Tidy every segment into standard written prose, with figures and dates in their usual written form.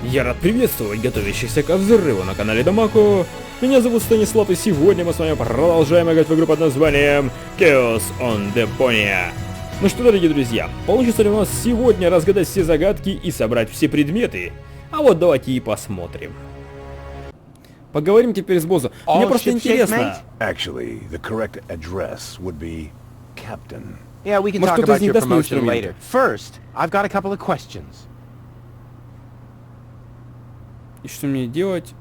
Я рад приветствовать готовящихся к взрыву на канале Дамаку. Меня зовут Станислав, и сегодня мы с вами продолжаем играть в игру под названием Chaos on Deponia. Ну что, дорогие друзья, получится ли у нас сегодня разгадать все загадки и собрать все предметы? А вот давайте и посмотрим. Поговорим теперь с боссом. Мне просто интересно. Actually, the correct address would be Captain. Yeah, we can talk about your promotion later. First, I've got a couple of questions. И что мне делать?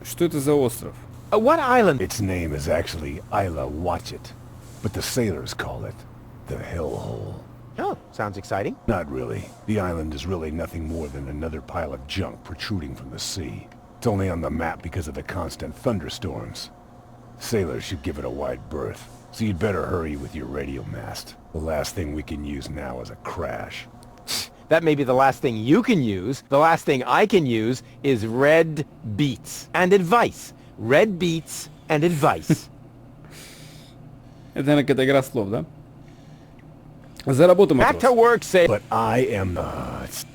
Что это за остров? What island? Its name is actually Isla Watchet, but the sailors call it the Hellhole. Oh, sounds exciting. Not really. The island is really nothing more than another pile of junk protruding from the sea. It's only on the map because of the constant thunderstorms. Sailors should give it a wide berth, so you'd better hurry with your radio mast. The last thing we can use now is a crash. That may be the last thing you can use. The last thing I can use is red beets and advice. Red beets and advice. Это, наверное, какая-то игра слов, да? За работу, матрос. Back to work, say. But I am not.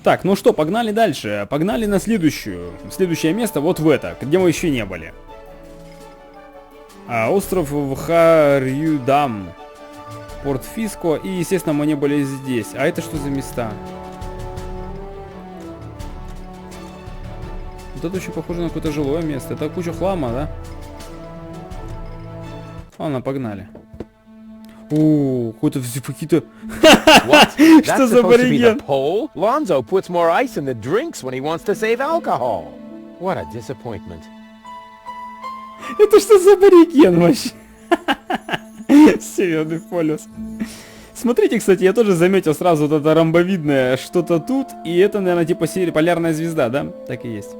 Так, ну что, погнали дальше. Погнали на следующее место, вот в это, где мы еще не были. Остров Вхарьюдам. Порт Фиско, и, естественно, мы не были здесь. А это что за места? Вот это очень похоже на какое-то жилое место. Это куча хлама, да? Ладно, погнали. О, какие-то... Что за абориген? Lonzo puts more ice in the drinks when he wants to save alcohol. What a disappointment. Это что за абориген вообще? Северный полюс. Смотрите, кстати, я тоже заметил сразу вот это ромбовидное что-то тут. И это, наверное, типа полярная звезда, да? Так и есть.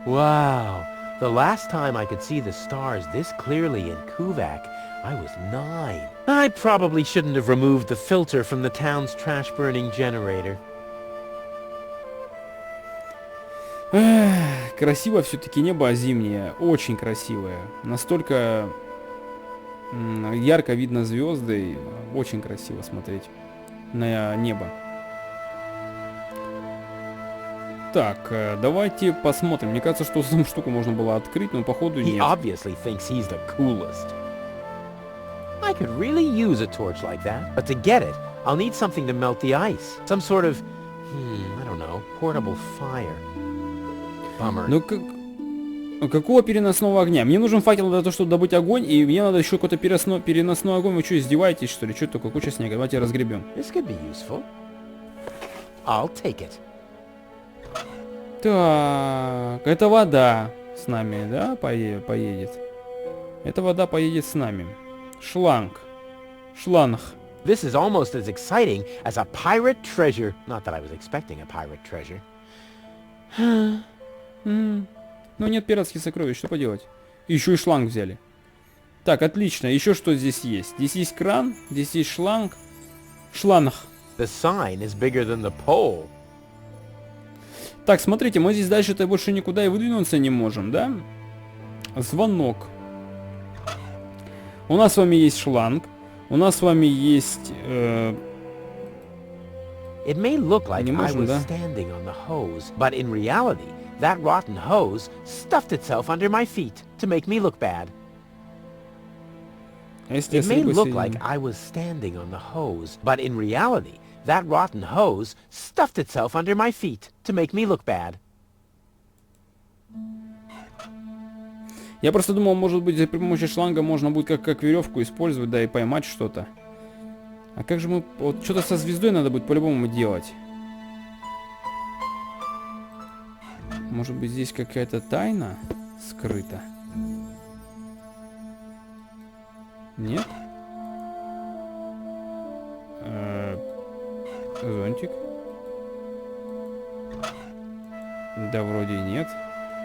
Wow. The last time I could see the stars this clearly in Kuvak, I was 9. I probably shouldn't have removed the filter from the town's trash-burning generator. Красиво все-таки небо зимнее, очень красивое. Настолько ярко видно звезды, очень красиво смотреть на небо. Так, давайте посмотрим. Мне кажется, что эту штуку можно было открыть, но походу нет. He obviously thinks he's the coolest. I could really use a torch like that, but to get it, I'll need something to melt the ice. Some sort of, I don't know, portable fire. Ну какого переносного огня? Мне нужен факел для того, чтобы добыть огонь, и мне надо еще какой-то переносной огонь. Вы что, издеваетесь, что ли? Что такое? Куча снега. Давайте разгребем. Так, это вода с нами, да, поедет? Эта вода поедет с нами. Шланг. This is almost as exciting as a pirate treasure. Not that I was expecting a pirate treasure. Ну нет пиратских сокровищ, что поделать? Еще и шланг взяли. Так, отлично. Еще что здесь есть? Здесь есть кран, здесь есть шланг. Шланг. The sign is bigger than the pole. Так, смотрите, мы здесь дальше-то больше никуда и выдвинуться не можем, да? Звонок. У нас с вами есть шланг. У нас с вами есть... It may look like I was standing on the hose, but in reality, that rotten hose stuffed itself under my feet to make me look bad. It may look like I was standing on the hose, but in reality, that rotten hose stuffed itself under my feet to make me look bad. Я просто думал, может быть, при помощи шланга можно будет как веревку использовать, да, и поймать что-то. А как же мы... Вот что-то со звездой надо будет по-любому делать. Может быть, здесь какая-то тайна скрыта? Нет? Зонтик? Да, вроде нет.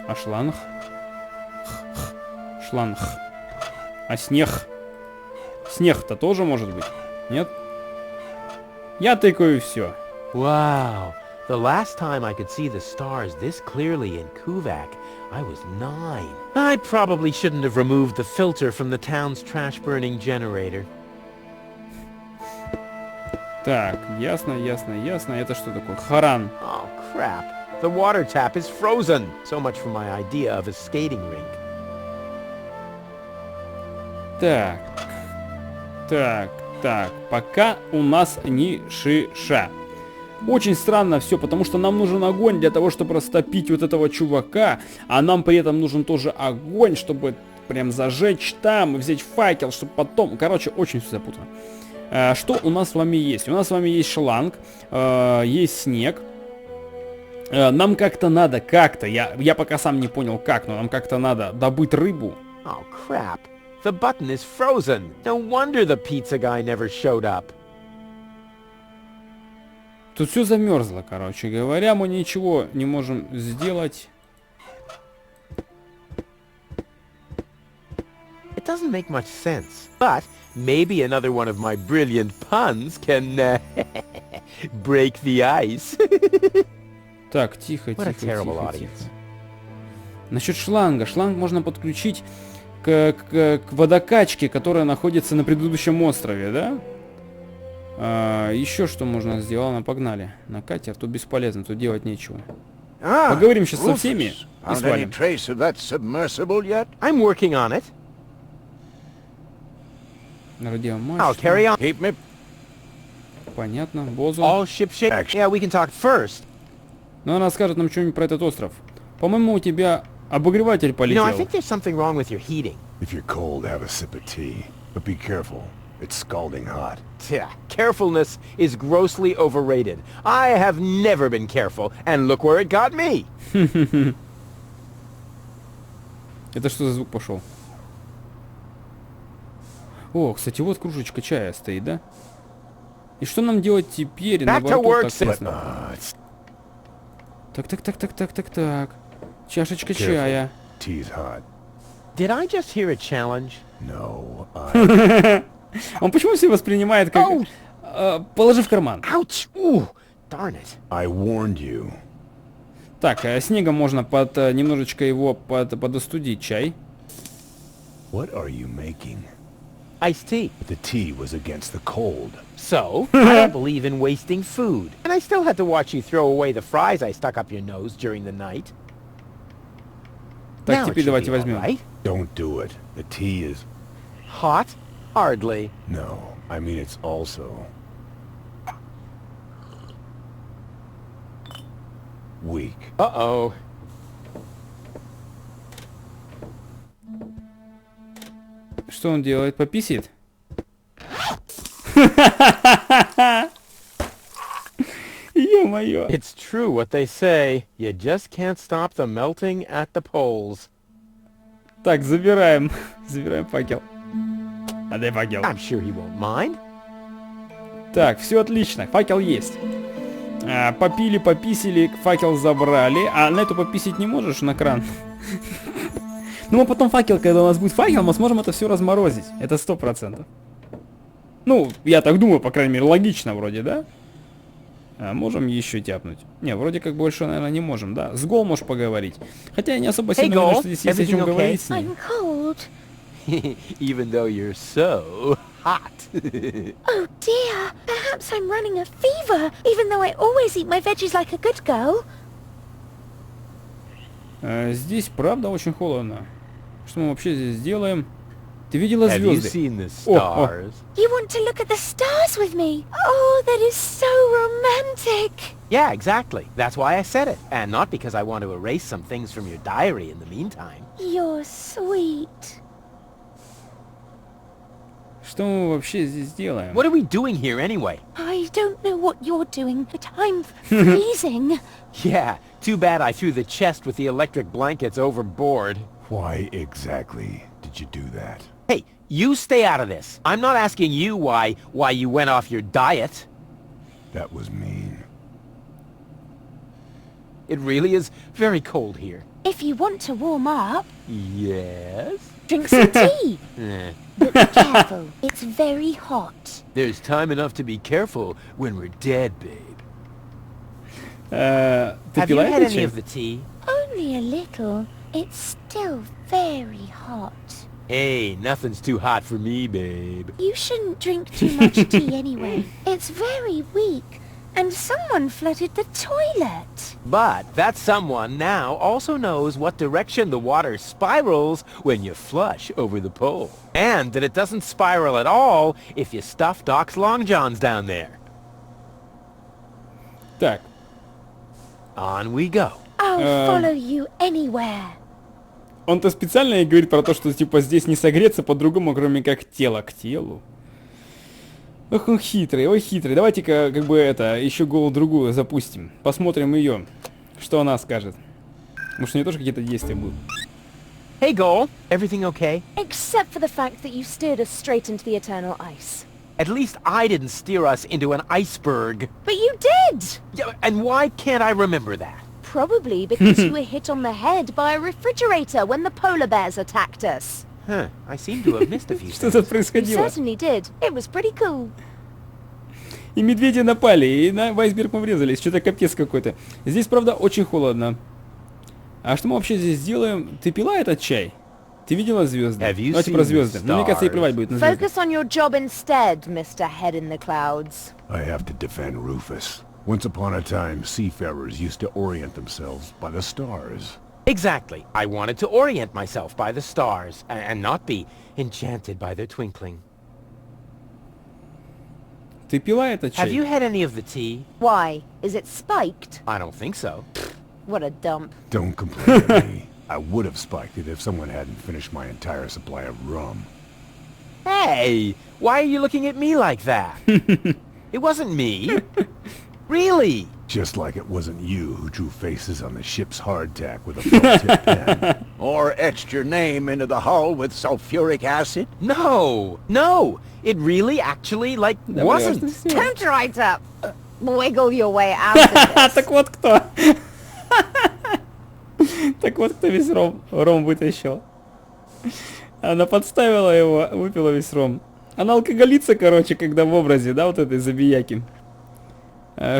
А шланг? Шланг. А снег? Снег-то тоже может быть? Нет? Я тыкаю все. Wow. The last time I could see the stars this clearly in Kuvak, I was 9. I probably shouldn't have removed the filter from the town's trash-burning generator. Так, ясно, ясно, ясно. Это что такое? Харан. Oh, crap. The water tap is frozen. So much for my idea of a skating rink. Так. Так, так. Пока у нас ни шиша. Очень странно все, потому что нам нужен огонь для того, чтобы растопить вот этого чувака, а нам при этом нужен тоже огонь, чтобы прям зажечь там и взять факел, чтобы потом... Короче, очень все запутано. Что у нас с вами есть? У нас с вами есть шланг, есть снег. Нам как-то надо, я пока сам не понял как, но нам как-то надо добыть рыбу. Oh, crap. The button is frozen. No wonder the pizza guy never showed up. Тут все замерзло, короче говоря, мы ничего не можем сделать. It doesn't make much sense, but maybe another one of my brilliant puns can break the ice. Так, тихо, What a тихо, terrible тихо, audience. тихо. Насчет шланга. Шланг можно подключить к водокачке, которая находится на предыдущем острове, да? Еще что можно сделать? Ладно, погнали. На катер, тут бесполезно, тут делать нечего. Поговорим сейчас со всеми и свалим. I'm working on it. I'll carry on. Keep me. Понятно, Бозу. All ship shape. Yeah, we can talk first. Но она скажет нам что-нибудь про этот остров. По-моему, у тебя обогреватель You know, полетел. I think there's something wrong with your heating. If you're cold, have a sip of tea. But be careful. It's scalding hot. Yeah, carefulness is grossly overrated. I have never been careful, and look where it got me. Это что за звук пошел? О, кстати, вот кружечка чая стоит, да? И что нам делать теперь? На Back to борту? work, Так, sir. ясно. Так. Чашечка Careful. чая. Tea's hot. Did I just hear a challenge? No, I... Он почему все воспринимает как... положи в карман. Ouch! Ooh, darn it. I warned you. Так, снегом можно немножечко его подостудить чай. What are you making? Iced tea. The tea was against the cold. So, I don't believe in wasting food. And I still had to watch you throw away the fries I stuck up your nose during the night. Так, Now it теперь should давайте be all возьмем. right. Don't do it. The tea is... Hot? Hardly. No, I mean it's also... weak. Uh-oh. Что он делает? Пописит? Ё-моё. It's true what they say. You just can't stop the melting at the poles. Так, забираем. Забираем факел. Отдай факел. I'm sure he won't mind. Так, все отлично. Факел есть. Попили, пописили, факел забрали. А на эту пописить не можешь на кран? Ну, мы потом факел, когда у нас будет факел, мы сможем это все разморозить. Это 100%. Ну, я так думаю, по крайней мере, логично вроде, да? Можем еще тяпнуть. Не, вроде как больше, наверное, не можем, да? С Гол можешь поговорить. Хотя я не особо Hey, сильно уверен, Gol, что здесь есть о чем everything okay? говорить с ним. I'm cold. Even though you're so hot. Oh dear, perhaps I'm running a fever, even though I always eat my veggies like a good girl. Здесь, правда, очень холодно. Что мы вообще здесь делаем? Ты видела Have you звезды? seen the О, stars? You want to look at the stars with me? Oh, that is so romantic. Yeah, exactly. That's why I said it. And not because I want to erase some things from your diary in the meantime. You're sweet. Что мы вообще здесь делаем? What are we doing here anyway? I don't know what you're doing, but I'm freezing. Yeah, too bad I threw the chest with the electric blankets overboard. Why exactly did you do that? Hey, you stay out of this. I'm not asking you why you went off your diet. That was mean. It really is very cold here. If you want to warm up, Yes? drink some tea. Eh. But be careful, it's very hot. There's time enough to be careful when we're dead, babe. Ты Have you пила had этот any чай? of the tea? Only a little. It's still very hot. Hey, nothing's too hot for me, babe. You shouldn't drink too much tea anyway. It's very weak. And someone flooded the toilet. But that someone now also knows what direction the water spirals when you flush over the pole. And that it doesn't spiral at all if you stuff Doc's long johns down there. Так. On we go. I'll follow you anywhere. Он-то специально и говорит про то, что типа здесь не согреться по-другому, кроме как тело к телу. Ох, он хитрый, ой, хитрый. Давайте-ка, как бы это, еще голову другую запустим. Посмотрим ее, что она скажет. Может, у нее тоже какие-то действия будут. Hey, Goal. Everything okay? Except for the fact that you steered us straight into the eternal ice. At least I didn't steer us into an iceberg. But you did! Yeah, and why can't I remember that? Probably because you were hit on the head by a refrigerator when the polar bears attacked us. Huh, I seem to have missed a few Что things. тут You происходило? certainly did. It was pretty cool. И медведи напали, и на айсберг мы врезались. Что-то капец какой-то. Здесь, правда, очень холодно. А что мы вообще здесь делаем? Ты пила этот чай? Ты видела звезды? Have you Давайте про seen звезды. Ну, мне кажется, и stars? плевать будет на звезды. Focus on your job instead, Mr. Head in the Clouds. I have to defend Rufus. Once upon a time, seafarers used to orient themselves by the stars. Exactly. I wanted to orient myself by the stars and not be enchanted by their twinkling. Ты пила этот Have you чай? had any of the tea? Why? Is it spiked? I don't think so. What a dump. Don't complain at me. I would have spiked it if someone hadn't finished my entire supply of rum. Hey, why are you looking at me like that? It wasn't me. Really? Just like it wasn't you who drew faces on the ship's hardtack with a felt-tip pen. Or etched your name into the hull with sulfuric acid? No, no. It really actually, like, Да, wasn't. важно всё. Don't try to wiggle your way out of this. Так вот кто. Так вот кто весь ром вытащил. Она подставила его, выпила весь ром. Она алкоголица, короче, когда в образе, да, вот этой забияки.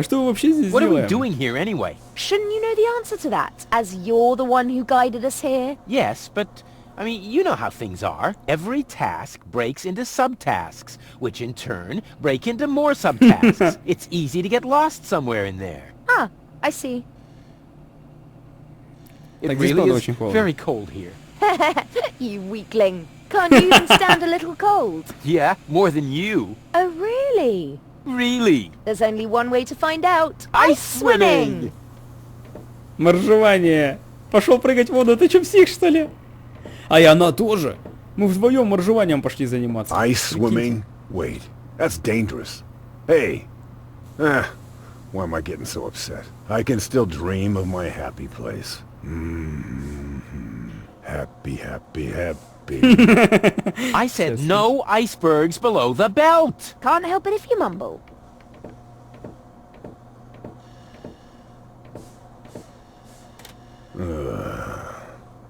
Что вы вообще здесь What are we делаем? doing here anyway? Shouldn't you know the answer to that, as you're the one who guided us here? Yes, but, I mean, you know how things are. Every task breaks into subtasks, which in turn break into more subtasks. It's easy to get lost somewhere in there. Ah, I see. It Так здесь really правда is очень холодно. very cold here. You weakling. Can't you even stand a little cold? Yeah, more than you. Oh, really? Really. There's only one way to find out. Ice swimming! Моржевание. Пошел прыгать в воду, ты чё, псих, что ли? А и она тоже. Мы вдвоем моржеванием пошли заниматься. Ice swimming? Wait, that's dangerous. Hey. Why am I getting so upset? I can still dream of my happy place. Happy, happy, happy. I said no icebergs below the belt. Can't help it if you mumble.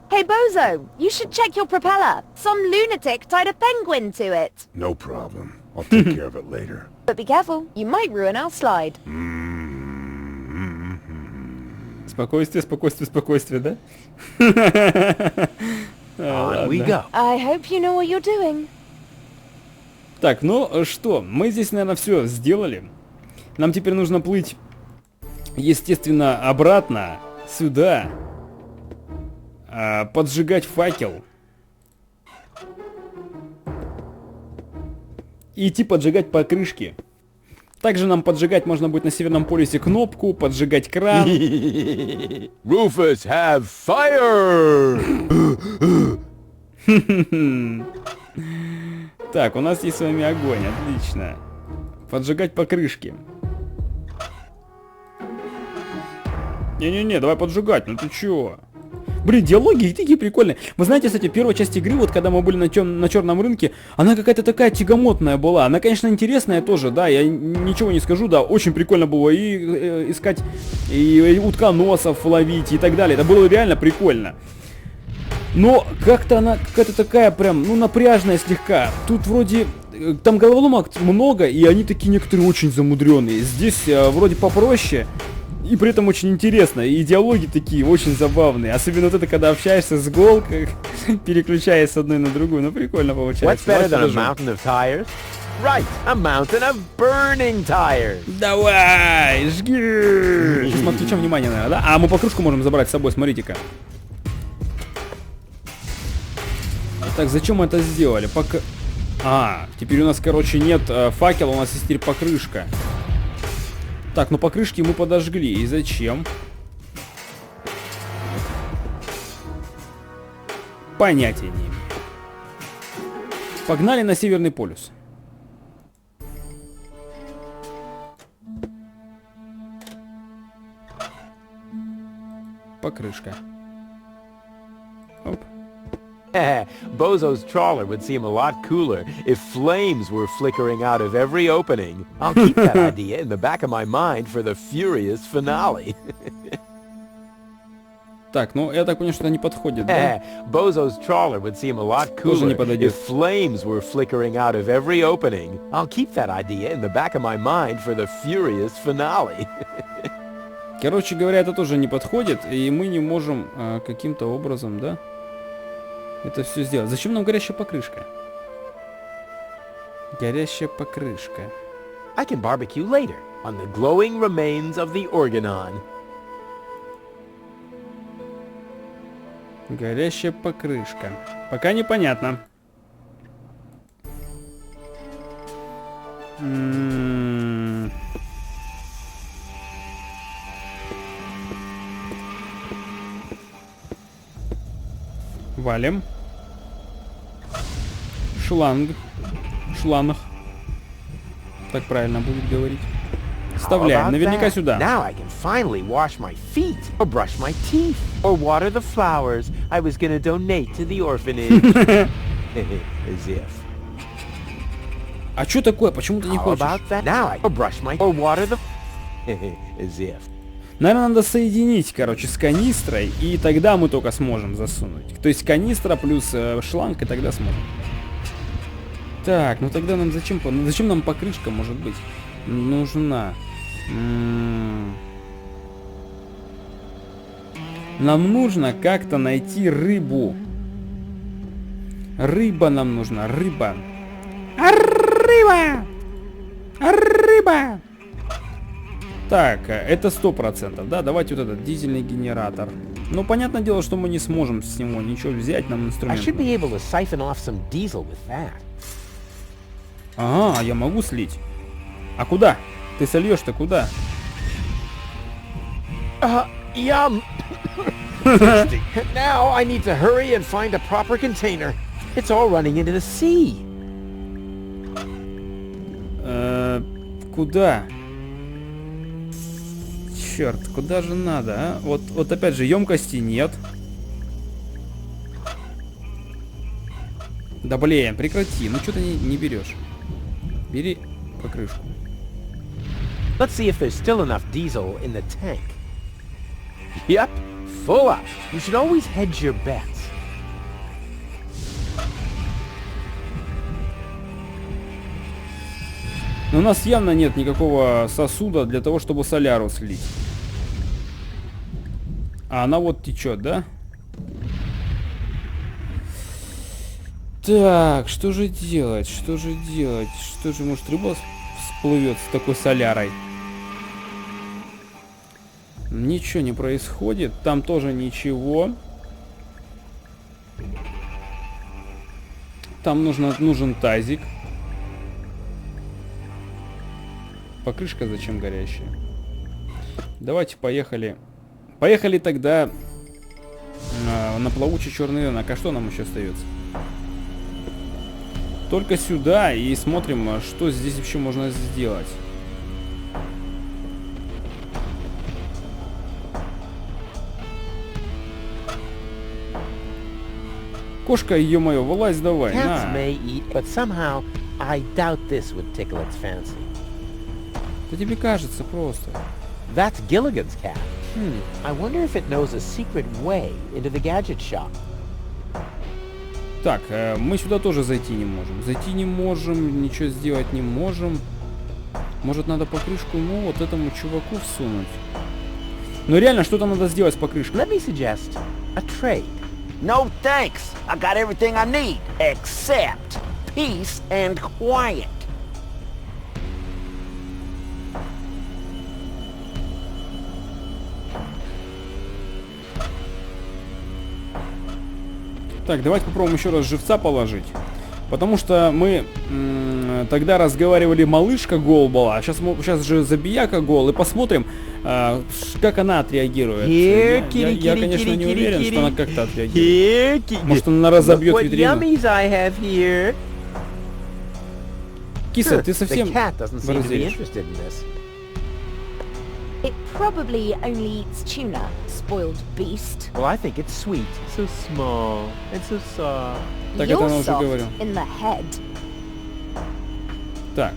Hey, Bozo, you should check your propeller. Some lunatic tied a penguin to it. No problem. I'll take care of it later. But be careful, you might ruin our slide. Спокойствие, спокойствие, спокойствие, да? On we go. I hope you know what you're doing. Так, ну что, мы здесь, наверное, все сделали. Нам теперь нужно плыть, естественно, обратно, сюда. Поджигать факел. И идти поджигать покрышки. Также нам поджигать можно будет на Северном полюсе кнопку, поджигать кран. Rufus, have fire! Так, у нас есть с вами огонь, отлично. Поджигать покрышки. Не-не-не, давай поджигать, ну ты чё? Блин, диалоги такие прикольные. Вы знаете, кстати, первая часть игры, вот когда мы были на черном рынке, она какая-то такая тягомотная была. Она, конечно, интересная тоже, да, я ничего не скажу, да, очень прикольно было и искать, и утконосов ловить и так далее. Это было реально прикольно. Но как-то она какая-то такая прям, ну, напряжная слегка. Тут вроде, там головоломок много, и они такие некоторые очень замудренные. Здесь вроде попроще. И при этом очень интересно, и диалоги такие очень забавные. Особенно вот это, когда общаешься с Гол, переключаясь с одной на другую. Ну, прикольно получается. What's better than a mountain of tires? Right, a mountain of burning tires. Давай, жги! Сейчас мы отвлечем внимание, наверное, да? А мы покрышку можем забрать с собой, смотрите-ка. Так, зачем мы это сделали? Пока... А, теперь у нас, короче, нет факела, у нас есть теперь покрышка. Так, ну покрышки мы подожгли. И зачем? Понятия не имею. Погнали на Северный полюс. Покрышка. Оп. Bozo's trawler would seem a lot cooler if flames were flickering out of every opening. I'll keep that idea in the back of my mind for the furious finale. Так, ну я так понял, что это не подходит, да? Bozo's trawler would seem a lot cooler if flames were flickering out of every opening. I'll keep that idea in the back of my mind for the furious finale. Короче говоря, это тоже не подходит, и мы не можем каким-то образом, да, это все сделать. Зачем нам горящая покрышка? Горящая покрышка. I can barbecue later on the glowing remains of the Organon. Горящая покрышка. Пока непонятно. Валим. Шланг. Шланг. Так правильно будет говорить. Вставляем. Наверняка сюда. Now I can finally wash my feet, or brush my teeth, or water the flowers I was gonna donate to the orphanage. As if. А что такое? Почему ты не хочешь? Now I can brush my or water the as if. Наверное, надо соединить, короче, с канистрой, и тогда мы только сможем засунуть. То есть канистра плюс шланг, и тогда сможем. Так, ну тогда нам зачем нам покрышка, может быть, нужна? Нам нужно как-то найти рыбу. Рыба нам нужна, рыба. Рыба! Рыба! Так, это 100%, да? Давайте вот этот дизельный генератор. Ну, понятное дело, что мы не сможем с него ничего взять, нам инструмент. Ага, я могу слить. А куда? Ты сольешь-то куда? Yum. Now I need to hurry and find a proper container. It's all running into the sea. Куда? Черт, куда же надо, а? Вот опять же, емкости нет. Да блин, прекрати, ну что ты не берешь? Бери покрышку. Let's see if there's still enough diesel in the tank. Yep, full up. You should always hedge your bets. Но у нас явно нет никакого сосуда для того, чтобы соляру слить. А она вот течет, да? Так, что же делать? Что же делать? Что же, может, рыба всплывет с такой солярой? Ничего не происходит. Там тоже ничего. Там нужен тазик. Покрышка зачем горящая? Давайте поехали. Поехали тогда на плавучий черный рынок. А что нам еще остается? Только сюда и смотрим, что здесь вообще можно сделать. Кошка, ё-моё, вылазь давай. На. Да тебе кажется просто. That's Gilligan's cat. I wonder if it knows a secret way into the gadget shop. Так, мы сюда тоже зайти не можем. Зайти не можем, ничего сделать не можем. Может, надо покрышку, ну, вот этому чуваку всунуть. Но реально что-то надо сделать с покрышкой. Let me suggest a trade. No thanks. I got everything I need, except peace and quiet. Так, давайте попробуем еще раз живца положить. Потому что мы тогда разговаривали малышка гол была, а сейчас же забияка гол. И посмотрим, как она отреагирует. Я, конечно, не уверен, что она как-то отреагирует. Может, она разобьет витрину. Киса, ты совсем борзеешь. It probably only eats tuna, spoiled beast. Well, I think it's sweet. So small and so soft. Так, это You're она уже soft говорила. in the head. Так.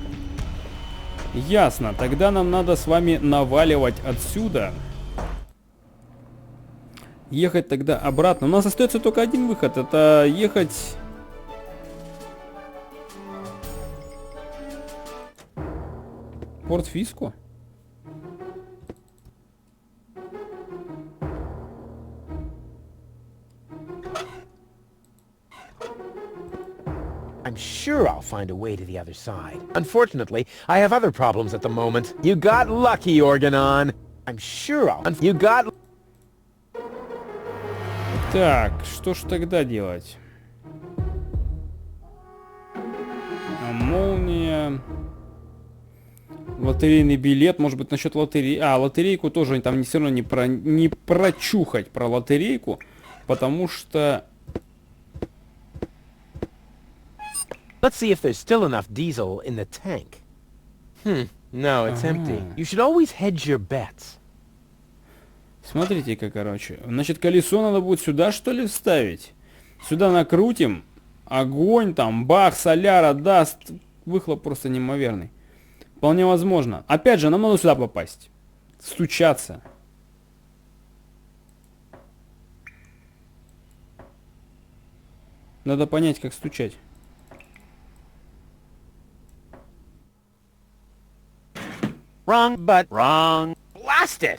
Ясно. Тогда нам надо с вами наваливать отсюда. Ехать тогда обратно. У нас остается только один выход. Это ехать... Порт Фиско? I'm sure I'll find a way to the other side. Unfortunately, I have other problems at the moment. You got lucky, Organon. I'm sure You got... Так, что ж тогда делать? Молния... Лотерейный билет, может быть, насчет лотереи. Лотерейку тоже там все равно не прочухать про лотерейку, потому что... Let's see if there's still enough diesel in the tank. No, it's empty. You should always hedge your bets. Смотрите-ка, короче. Значит, колесо надо будет сюда, что ли, вставить? Сюда накрутим. Огонь там, бах, соляра даст. Выхлоп просто неимоверный. Вполне возможно. Опять же, нам надо сюда попасть. Стучаться. Надо понять, как стучать. Wrong, but wrong. Blast it!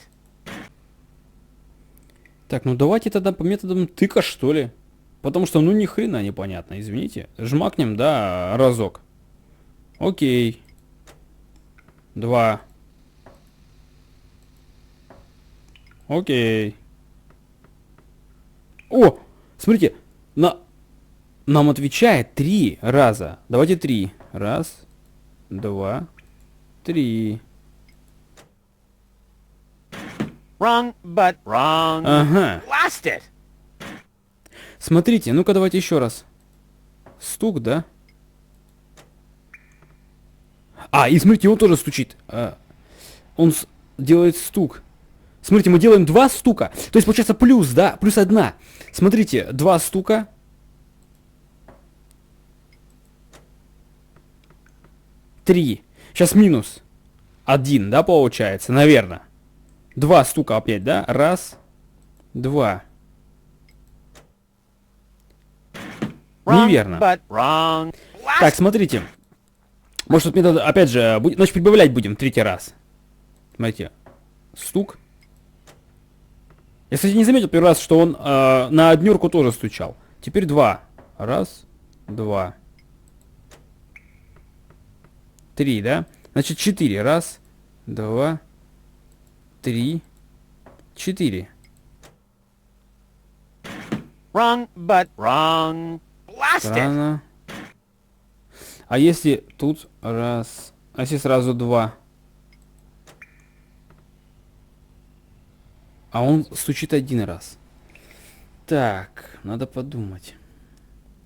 Так, ну давайте тогда по методам тыка, что ли. Потому что, ну ни хрена непонятно, извините. Жмакнем, да, разок. Окей. 2. Окей. О! Смотрите, нам отвечает 3 раза. Давайте 3. 1, 2, 3. Wrong, but wrong. Ага. Blast it! Смотрите, ну-ка давайте еще раз. Стук, да? И смотрите, он тоже стучит. Он делает стук. Смотрите, мы делаем 2 стука. То есть получается плюс, да? Плюс 1. Смотрите, 2 стука. Три. Сейчас минус 1, да, получается? Наверное. 2 стука опять, да? 1, 2. Неверно. Так, смотрите. Может, тут метод, опять же, значит, прибавлять будем 3-й раз. Смотрите. Стук. Я, кстати, не заметил первый раз, что он на однерку тоже стучал. Теперь 2. 1, 2. 3, да? Значит, 4. 1, 2, 3, 4. Wrong, but wrong. Blast it! Странно. А если тут 1, а если сразу 2? А он стучит 1 раз. Так, надо подумать.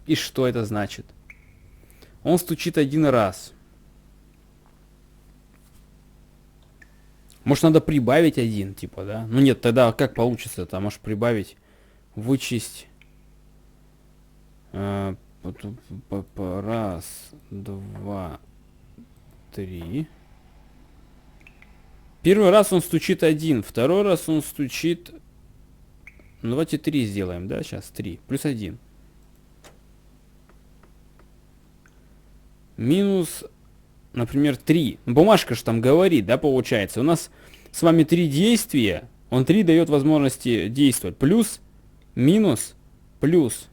И что это значит? Он стучит 1 раз. Может, надо прибавить 1, типа, да? Ну нет, тогда как получится? Там можешь прибавить, вычесть. 1, 2, 3. Первый раз он стучит 1, второй раз он стучит... Ну, давайте 3 сделаем, да, сейчас 3, плюс 1. Минус, например, 3. Бумажка же там говорит, да, получается. У нас с вами 3 действия. Он 3 дает возможности действовать. Плюс, минус, плюс.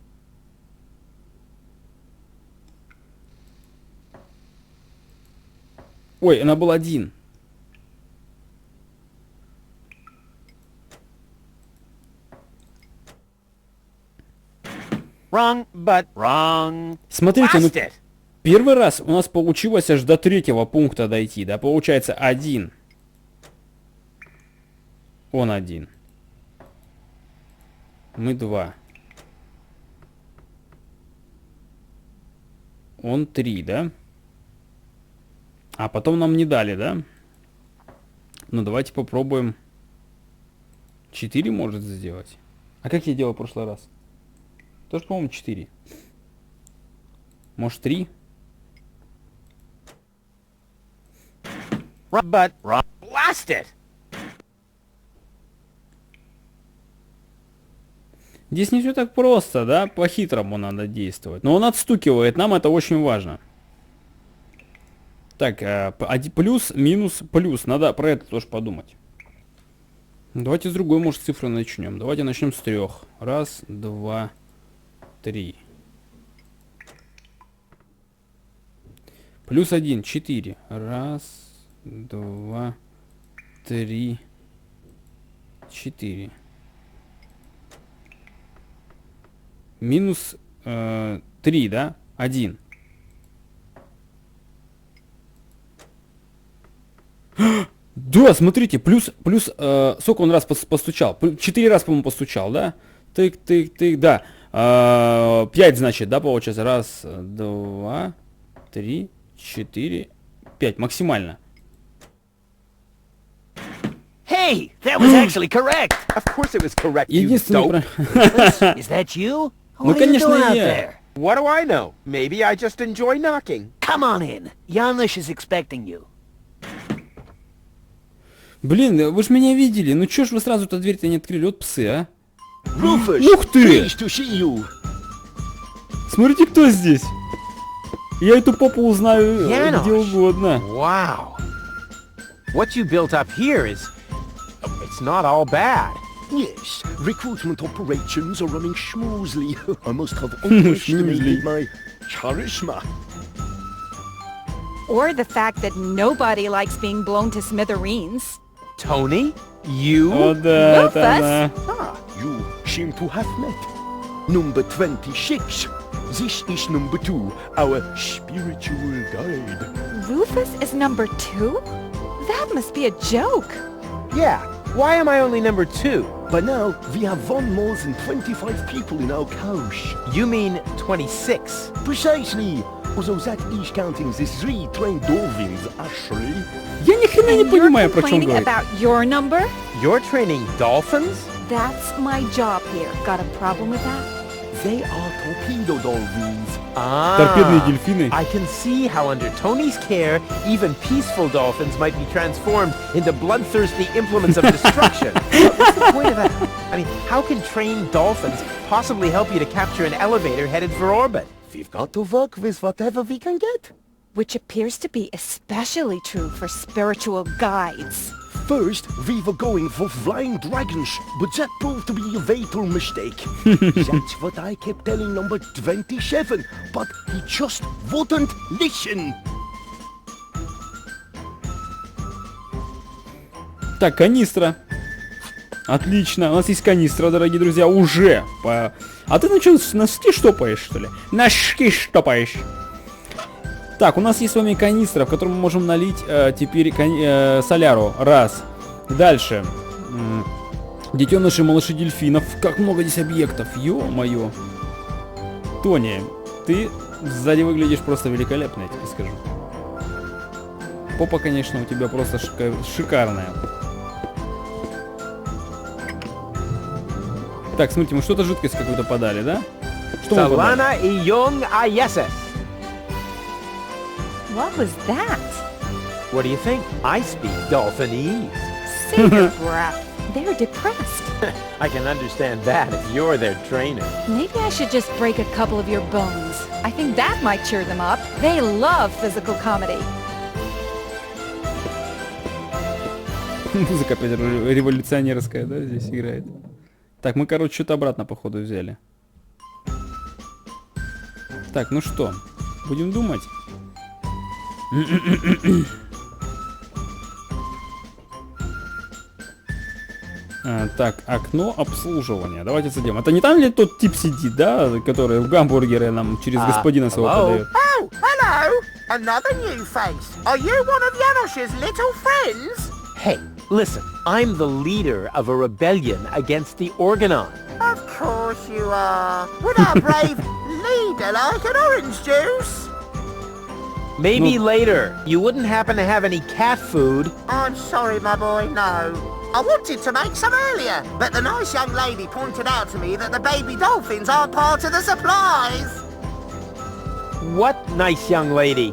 Ой, она была 1. Wrong, but wrong. Смотрите, ну, Blast it. первый раз у нас получилось аж до 3-го пункта дойти, да? Получается 1. Он 1. Мы 2. Он 3, да? А потом нам не дали, да? Ну, давайте попробуем 4 может сделать. А как я делал в прошлый раз? Тоже, по-моему, 4. Может, 3? But wrong. Blast it. Здесь не все так просто, да? По-хитрому надо действовать. Но он отстукивает, нам это очень важно. Так, плюс, минус, плюс. Надо про это тоже подумать. Давайте с другой, может, цифры начнем. Давайте начнем с 3. 1, 2, 3. Плюс 1, 4. 1, 2, 3, 4. Минус 3, да? 1. Да, смотрите, плюс, сколько он раз постучал? 4 раза, по-моему, постучал, да? Тык, да. 5, значит, да, получается? 1, 2, 3, 4, 5, максимально. Hey, that was actually correct. Of course it was correct, you Единственное... dope. Is that you? Ну, What are you конечно, doing out я. there? What do I know? Maybe I just enjoy knocking. Come on in. Janusz is expecting you. Блин, вы ж меня видели. Ну чё ж вы сразу эту дверь-то не открыли? Вот псы, а? Rufus, Ух ты! pleased to see you. Смотрите, кто здесь. Я эту попу узнаю Янош. где угодно. Wow. What you built up here is... It's not all bad. Yes, recruitment operations are running smoothly. I must have underestimated my charisma. Or the fact that nobody likes being blown to smithereens. Tony? You? О, да, Руфус? это она. Ah, you seem to have met. Number 26. This is number 2, our spiritual guide. Rufus is number 2? That must be a joke. Yeah. Why am I only number 2? By now, we have won more than 25 people in our couch. You mean 26. Precisely. Although that is counting the 3 trained dolphins, actually. Я ни хрена не And you're понимаю, про чем complaining говорит. about your number? You're training dolphins? That's my job here. Got a problem with that? They are torpedo dolphins. Торпедные дельфины. I can see how under Tony's care, even peaceful dolphins might be transformed into bloodthirsty implements of destruction. What's the point of that? I mean, how can trained dolphins possibly help you to capture an elevator headed for orbit? We've got to work with whatever we can get. Which appears to be especially true for spiritual guides. First, we were going for flying dragons, but that proved to be a fatal mistake. That's what I kept telling number 27, but he just wouldn't listen. Так, канистра. Отлично, у нас есть канистра, дорогие друзья, уже. А ты что, носки штопаешь, что ли? Носки штопаешь. Так, у нас есть с вами канистра, в котором мы можем налить теперь соляру. Раз. Дальше. Детеныши, малыши дельфинов. Как много здесь объектов. Ё-моё. Тони, ты сзади выглядишь просто великолепно, я тебе скажу. Попа, конечно, у тебя просто шикарная. Так, смотрите, мы что-то жидкость какую-то подали, да? Что мы подали? Salana y Young Ayeses. What was that? What do you think? I speak Dolphinese. Save your breath. They're depressed. I can understand that if you're their trainer. Maybe I should just break a couple of your bones. I think that might cheer them up. They love physical comedy. Музыка опять революционерская, да, здесь играет. Так, мы, короче, что-то обратно, походу, взяли. Так, ну что, будем думать? Так, окно обслуживания. Давайте зайдем. Это не там ли тот тип сидит, да, который в гамбургеры нам через господина своего подает? Oh, hello! Another new face. Are you one of Janosch's little friends? Hey, listen, I'm the leader of a rebellion against the Organon. Of course you are. Would our brave leader like an orange juice? Maybe later. You wouldn't happen to have any cat food? I'm sorry, my boy, no. I wanted to make some earlier, but the nice young lady pointed out to me that the baby dolphins are part of the supplies. What nice young lady?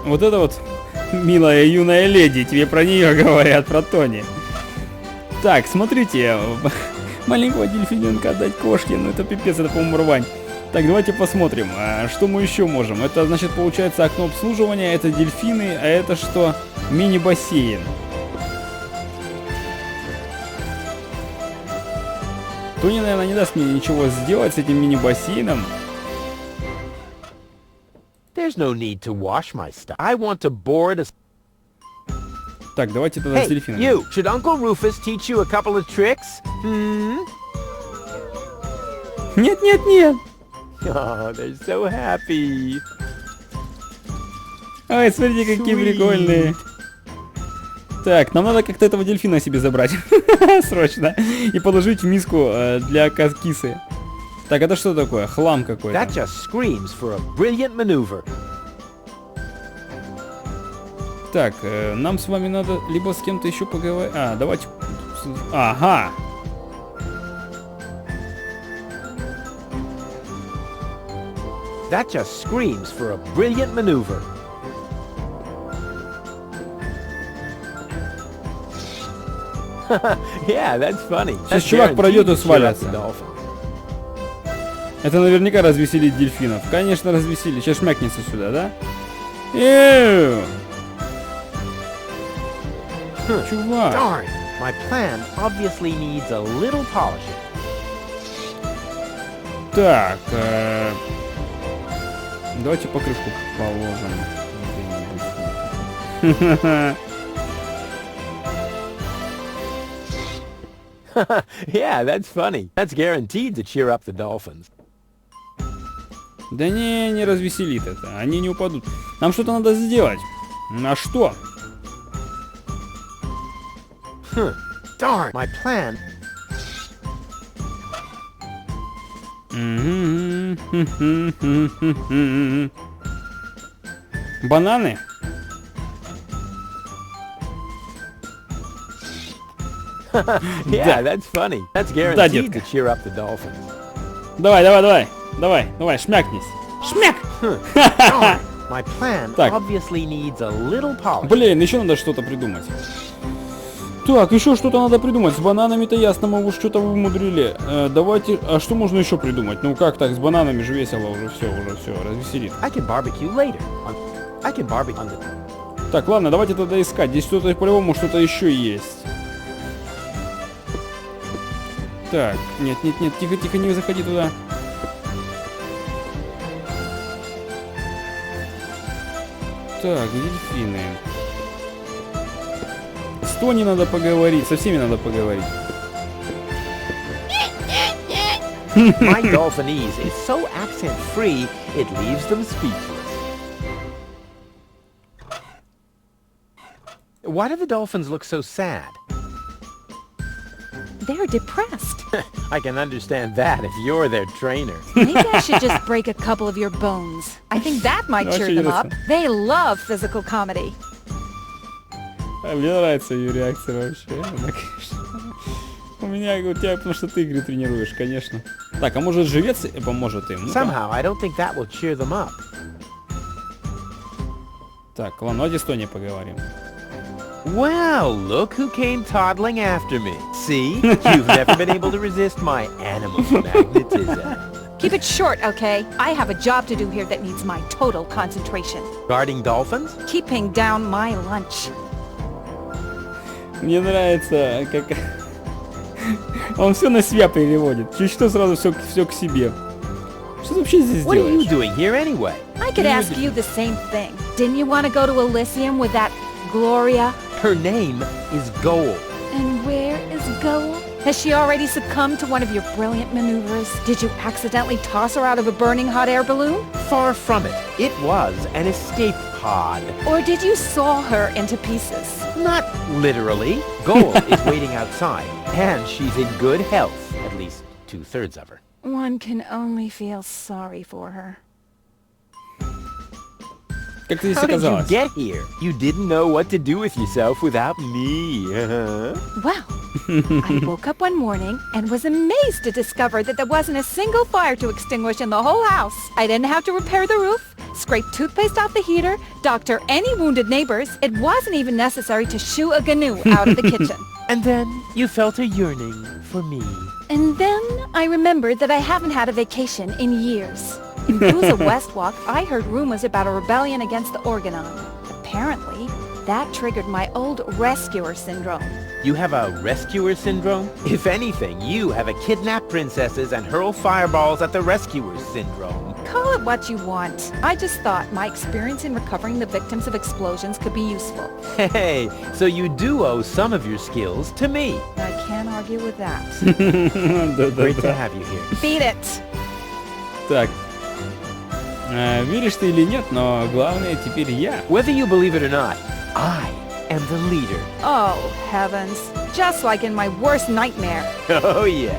Вот это вот милая юная леди, тебе про нее говорят, про Тони. Так, смотрите, маленького дельфиненка отдать кошке, ну это пипец, это, по-моему, рвань. Так, давайте посмотрим, что мы еще можем. Это, значит, получается окно обслуживания, это дельфины, а это что? Мини-бассейн. Тони, наверное, не даст мне ничего сделать с этим мини-бассейном. There's no need to wash my stuff. I want to board a... Так, давайте тогда с Hey, дельфином. you! Should Uncle Rufus teach you a couple of tricks? Нет, нет, нет. Oh, they're so happy. Ой, смотрите, какие прикольные. Так, нам надо как-то этого дельфина себе забрать. Срочно. И положить в миску для кисы. Так, это что такое? Хлам какой-то. That just screams for a brilliant maneuver. Так, нам с вами надо либо с кем-то еще поговорить. Давайте... Ага. That just screams for a brilliant maneuver. Yeah, that's funny. Сейчас чувак пройдет и свалится. Это наверняка развеселит дельфинов. Конечно, развеселит. Сейчас шмякнется сюда, да? Чувак. Darn, my plan obviously needs a little polishing. Так, давайте покрышку положим. Yeah, that's funny. That's guaranteed to cheer up the dolphins. Да не развеселит это. Они не упадут. Нам что-то надо сделать. А что? Darn, my plan. Бананы? Yeah, that's funny. That's guaranteed to cheer up the dolphins. Давай, шмякнись. Шмяк! Darn, my plan Так. obviously needs a little polishing. Блин, еще надо что-то придумать. Так, еще что-то надо придумать. С бананами-то ясно, мы уж что-то вымудрили. Давайте, а что можно еще придумать? Ну как так, с бананами же весело уже все, развеселит. I can barbecue later. I can barbecue on the... Так, ладно, давайте тогда искать. Здесь что-то по-любому что-то еще есть. Так, нет, тихо, не заходи туда. Так, дельфины. С Тони надо поговорить, со всеми надо поговорить. My Dolphinese is so accent-free, it leaves them speechless. Why do the dolphins look so sad? They're depressed. I can understand that if you're their trainer. Maybe I should just break a couple of your bones. I think that might cheer them up. They love physical comedy. Мне нравится ее реакция вообще. Она, конечно. У тебя, потому что ты игры тренируешь, конечно. Так, а может живец поможет им? Somehow, I don't think that will cheer them up. Так, ладно, давайте с Тони поговорим. Well, look who came toddling after me. See? You've never been able to resist my animal magnetism. Keep it short, okay? I have a job to do here that needs my total concentration. Guarding dolphins? Keeping down my lunch. Мне нравится, как... Он все на себя переводит. Чуть что сразу все к себе. Что ты вообще здесь What are you делаешь? doing here anyway? I could ask you the same thing. Didn't you want to go to Elysium with that Gloria? Her name is Gold. And where is Gold? Has she already succumbed to one of your brilliant maneuvers? Did you accidentally toss her out of a burning hot air balloon? Far from it. It was an escape pod. Or did you saw her into pieces? Not literally. Gold is waiting outside, and she's in good health. At least 2/3 of her. One can only feel sorry for her. Как ты здесь How did you оказалась? get here? You didn't know what to do with yourself without me. Well, I woke up one morning and was amazed to discover that there wasn't a single fire to extinguish in the whole house. I didn't have to repair the roof, scrape toothpaste off the heater, doctor any wounded neighbors. It wasn't even necessary to shoo a gnu out of the kitchen. And then you felt a yearning for me. And then I remembered that I haven't had a vacation in years. In Booza Westwalk, I heard rumors about a rebellion against the Organon. Apparently, that triggered my old rescuer syndrome. You have a rescuer syndrome? If anything, you have a kidnap princesses and hurl fireballs at the rescuer syndrome. Call it what you want. I just thought my experience in recovering the victims of explosions could be useful. Hey, so you do owe some of your skills to me. I can't argue with that. Great to have you here. Beat it! Так. Веришь ты или нет, но главное теперь я. Whether you believe it or not, I am the leader. Oh, heavens. Just like in my worst nightmare. Oh yeah,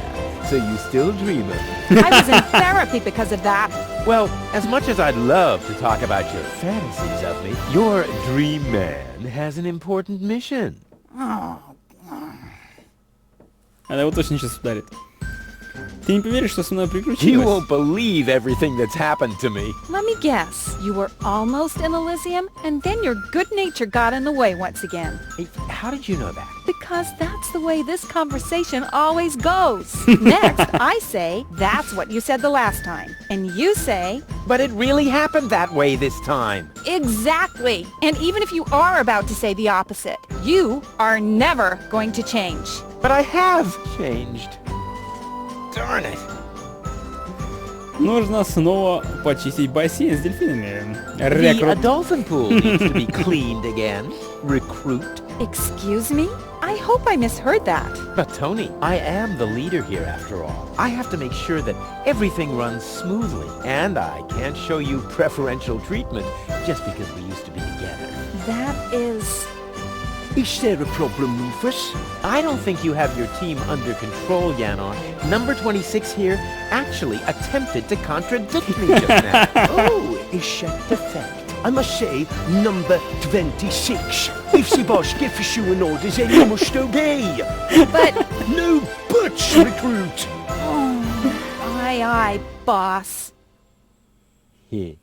so you still dream of me. I was in therapy because of that. Well, as much as I'd love to talk about your fantasies of me, your dream man has an important mission. Она его точно сейчас ударит. Ты не поверишь, что со мной You приключилось? won't believe everything that's happened to me. Let me guess. You were almost in Elysium, and then your good nature got in the way once again. Hey, how did you know that? Because that's the way this conversation always goes. Next, I say, that's what you said the last time. And you say, But it really happened that way this time. exactly. And even if you are about to say the opposite, you are never going to change. But I have changed. Darn it. Нужно снова почистить бассейн с дельфинами. The Рекрут. dolphin pool needs to be cleaned again. Recruit. Excuse me? I hope I misheard that. But Tony, I am the leader here after all. I have to make sure that everything runs smoothly. And I can't show you preferential treatment just because we used to be together. That is... Is there a problem, Rufus? I don't think you have your team under control, Yanon. Number 26 here actually attempted to contradict me just now. Oh, is that perfect? I must say, number 26. If the boss gives issuing orders, then you must obey. But... No buts, recruit. Aye, boss. Oh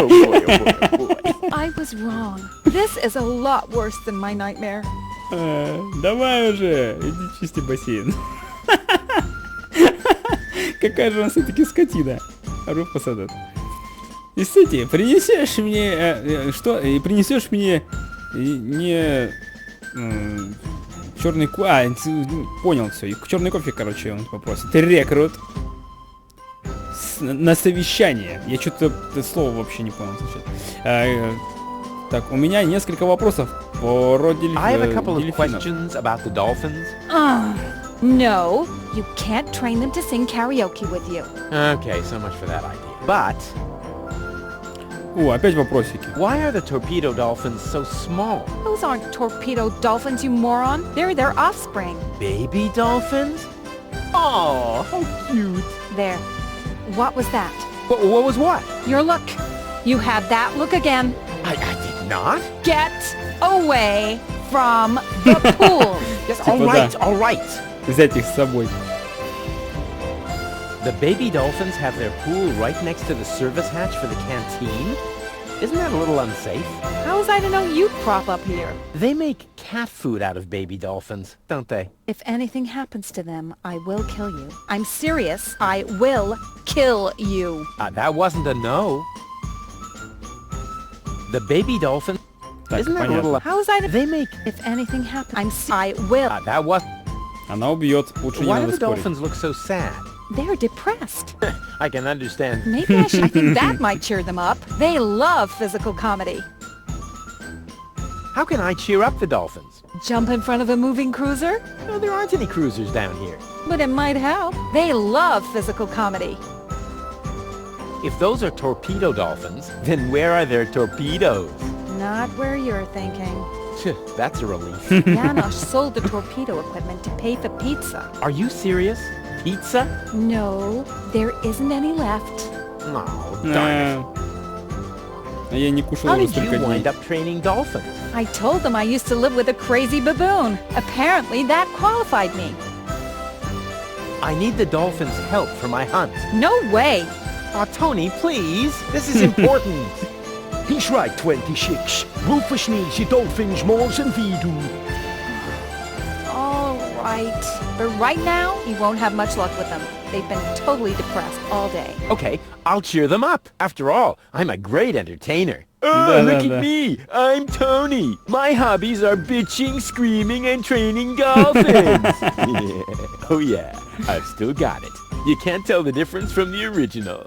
boy, oh boy, oh boy. I was wrong. This is a lot worse than my nightmare. Давай уже, иди чисти бассейн. Какая же он все-таки скотина. Руфус этот. И, кстати, принесешь мне... что? И принесешь мне... не... черный кофе... понял все. Черный кофе, короче, он попросит. Рекрут. На совещание. Я что-то это слово вообще не понял. Так, у меня несколько вопросов по роде I have a couple of дельфинов. questions about the dolphins. No, you can't train them to sing karaoke with you. Okay, so much for that idea. But О, опять вопросики. why are the torpedo dolphins so small? Those aren't torpedo dolphins, you moron. They're their offspring. Baby dolphins? Oh, how cute. There. What was that? What was what? Your look. You had that look again. I did not. Get away from the pool. Yes, Типа all right. Взять их с собой. The baby dolphins have their pool right next to the service hatch for the canteen? Isn't that a little unsafe? How was I to know you'd crop up here? They make cat food out of baby dolphins, don't they? If anything happens to them, I will kill you. I'm serious. I will kill you. That wasn't a no. The baby dolphin... Так, Isn't that a little... понятно. How was I to... They make... If anything happens, I will. That was... Она убьет, лучше не Why do надо the спорить. dolphins look so sad? They're depressed. I can understand. Maybe I think that might cheer them up. They love physical comedy. How can I cheer up the dolphins? Jump in front of a moving cruiser? No, there aren't any cruisers down here. But it might help. They love physical comedy. If those are torpedo dolphins, then where are their torpedoes? Not where you're thinking. That's a relief. Janosch sold the torpedo equipment to pay for pizza. Are you serious? Pizza? No, there isn't any left. No, darn it. А я не кушал How уже did столько you дней. wind up training dolphins? I told them I used to live with a crazy baboon. Apparently that qualified me. I need the dolphins' help for my hunt. No way. Aw, Tony, please. This is important. He's right, 26. Rufus needs your dolphins more than we do. All right. But right now, you won't have much luck with them. They've been totally depressed all day. Okay, I'll cheer them up. After all, I'm a great entertainer. Да, Oh, look да. at me! I'm Tony! My hobbies are bitching, screaming, and training dolphins! Yeah. Oh yeah, I've still got it. You can't tell the difference from the original.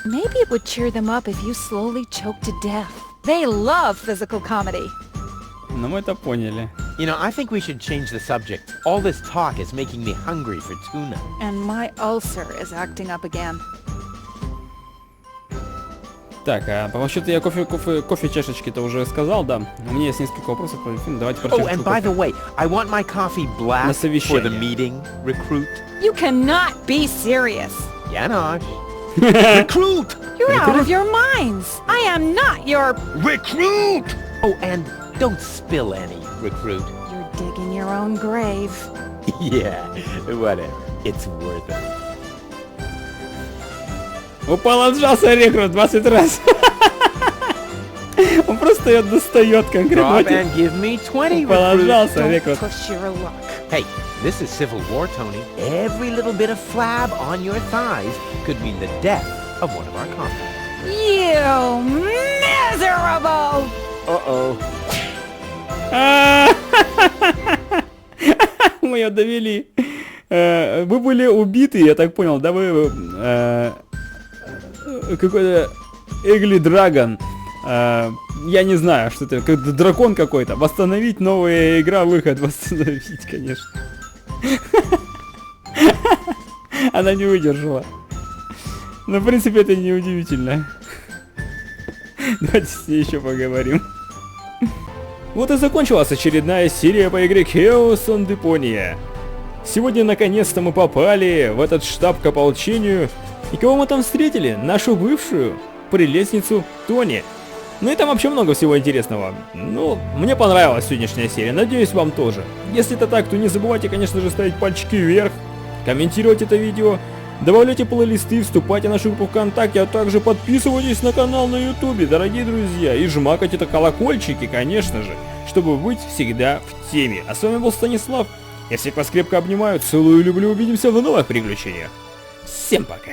Maybe it would cheer them up if you slowly choke to death. They love physical comedy. Ну мы это поняли. You know, I think we should change the subject. All this talk is making me hungry for tuna. And my ulcer is acting up again. Так, а по счету я кофе чашечки-то уже сказал, да. У меня есть несколько вопросов по фильму. Давайте про Oh, чашечку and by the кофе. way, I want my coffee На black for совещание. the meeting, recruit. You cannot be serious. Janosch. Recruit! You're out of your minds. I am not your... Recruit! Oh, and don't spill any, recruit. You're digging your own grave. Yeah, whatever. It's worth it. Упал, отжался рекрут 20 раз. Он просто ее достает конкретно. Drop and give me 20, Упал, recruit. отжался Don't рекрут. push your luck. Hey, this is Civil War, Tony. Every little bit of flab on your thighs could mean the death of one of our comrades. You miserable! Uh-oh. Мы ее довели. Вы были убиты, я так понял, да, вы какой-то Эгли Драгон. Я не знаю, что это, как дракон какой-то. Восстановить, новая игра, выход, восстановить, конечно. Она не выдержала. Но, в принципе, это не удивительно. Давайте с ней еще поговорим. Вот и закончилась очередная серия по игре Депония. Сегодня наконец-то мы попали в этот штаб к ополчению. И кого мы там встретили? Нашу бывшую прелестницу Тони. Ну и там вообще много всего интересного. Ну, мне понравилась сегодняшняя серия, надеюсь, вам тоже. Если это так, то не забывайте, конечно же, ставить пальчики вверх, комментировать это видео, добавляйте плейлисты, вступайте в нашу группу ВКонтакте, а также подписывайтесь на канал на Ютубе, дорогие друзья, и жмакайте это колокольчики, конечно же, чтобы быть всегда в теме. А с вами был Станислав, я всех вас крепко обнимаю, целую и люблю, увидимся в новых приключениях. Всем пока!